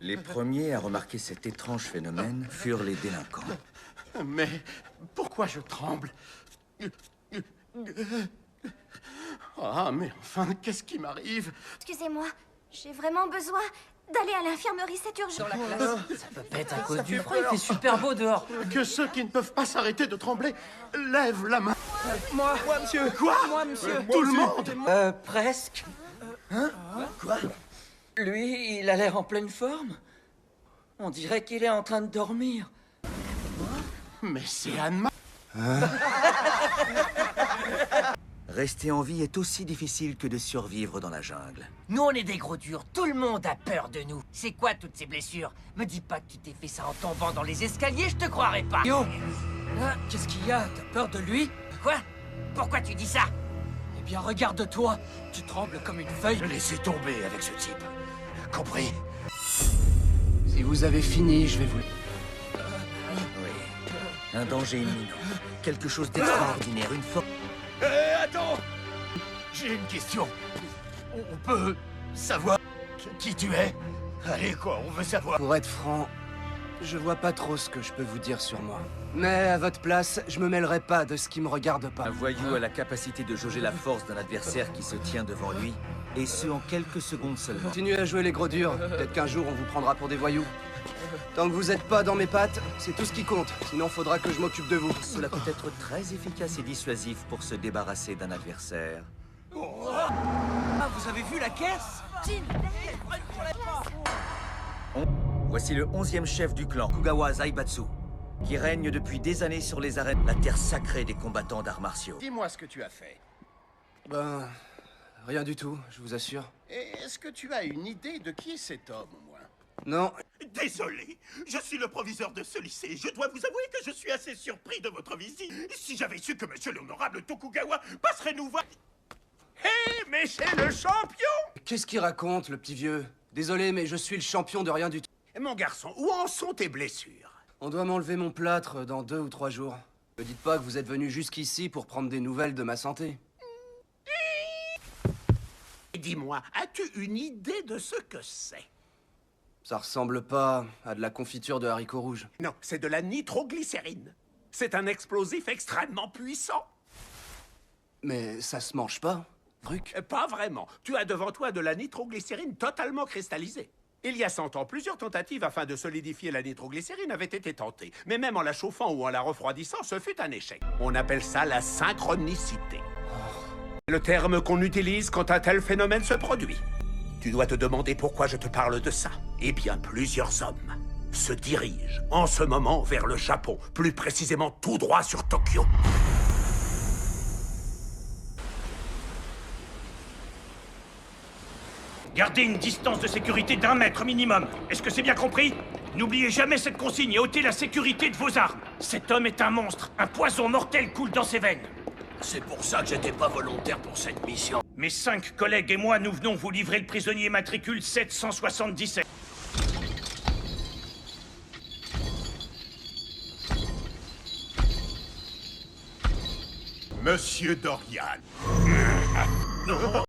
Les premiers à remarquer cet étrange phénomène furent les délinquants. Mais pourquoi je tremble? Ah, mais enfin, qu'est-ce qui m'arrive? Excusez-moi, j'ai vraiment besoin d'aller à l'infirmerie, c'est urgent. Ça peut pas être à cause du froid, il fait super beau dehors. Que ceux qui ne peuvent pas s'arrêter de trembler lèvent la main. Moi, monsieur. Quoi? Moi, monsieur. Tout le monde? Presque. Quoi? Lui, il a l'air en pleine forme. On dirait qu'il est en train de dormir. Mais c'est Anne-Ma... Rester en vie est aussi difficile que de survivre dans la jungle. Nous, on est des gros durs. Tout le monde a peur de nous. C'est quoi toutes ces blessures? Me dis pas que tu t'es fait ça en tombant dans les escaliers, je te croirais pas. Yo, qu'est-ce qu'il y a? T'as peur de lui? Quoi? Pourquoi tu dis ça? Eh bien, regarde-toi. Tu trembles comme une feuille. Laissez tomber avec ce type. Compris? Si vous avez fini, je vais vous... Oui. Un danger imminent. Quelque chose d'extraordinaire. Une force... Attends! J'ai une question. On peut savoir qui tu es? Allez, quoi, on veut savoir. Pour être franc, je vois pas trop ce que je peux vous dire sur moi. Mais à votre place, je me mêlerai pas de ce qui me regarde pas. Un voyou a la capacité de jauger la force d'un adversaire qui se tient devant lui, et ce en quelques secondes seulement. Continuez à jouer les gros durs. Peut-être qu'un jour, on vous prendra pour des voyous. Tant que vous êtes pas dans mes pattes, c'est tout ce qui compte. Sinon, faudra que je m'occupe de vous. Cela peut être très efficace et dissuasif pour se débarrasser d'un adversaire. Ah, vous avez vu la caisse? Voici le 11e chef du clan, Kugawa Zaibatsu, qui règne depuis des années sur les arènes, la terre sacrée des combattants d'arts martiaux. Dis-moi ce que tu as fait. Ben... rien du tout, je vous assure. Et est-ce que tu as une idée de qui est cet homme, au moins? Non, Désolé, je suis le proviseur de ce lycée. Je dois vous avouer que je suis assez surpris de votre visite. Si j'avais su que monsieur l'honorable Tokugawa passerait nous voir... Hé, mais c'est le champion! qu'est-ce qu'il raconte, le petit vieux? Désolé, mais je suis le champion de rien du tout. Mon garçon, où en sont tes blessures? On doit m'enlever mon plâtre dans 2 ou 3 jours. Ne dites pas que vous êtes venu jusqu'ici pour prendre des nouvelles de ma santé. Dis-moi, as-tu une idée de ce que c'est? Ça ressemble pas à de la confiture de haricots rouges. Non, c'est de la nitroglycérine. C'est un explosif extrêmement puissant. Mais ça se mange pas, truc. Pas vraiment. Tu as devant toi de la nitroglycérine totalement cristallisée. Il y a 100 ans, plusieurs tentatives afin de solidifier la nitroglycérine avaient été tentées. Mais même en la chauffant ou en la refroidissant, ce fut un échec. On appelle ça la synchronicité. Le terme qu'on utilise quand un tel phénomène se produit. Tu dois te demander pourquoi je te parle de ça. Eh bien, plusieurs hommes se dirigent en ce moment vers le Japon, plus précisément tout droit sur Tokyo. Gardez une distance de sécurité d'1 mètre minimum. Est-ce que c'est bien compris? N'oubliez jamais cette consigne et ôtez la sécurité de vos armes. Cet homme est un monstre. Un poison mortel coule dans ses veines. C'est pour ça que j'étais pas volontaire pour cette mission. Mes 5 collègues et moi, nous venons vous livrer le prisonnier matricule 777. Monsieur Dorian.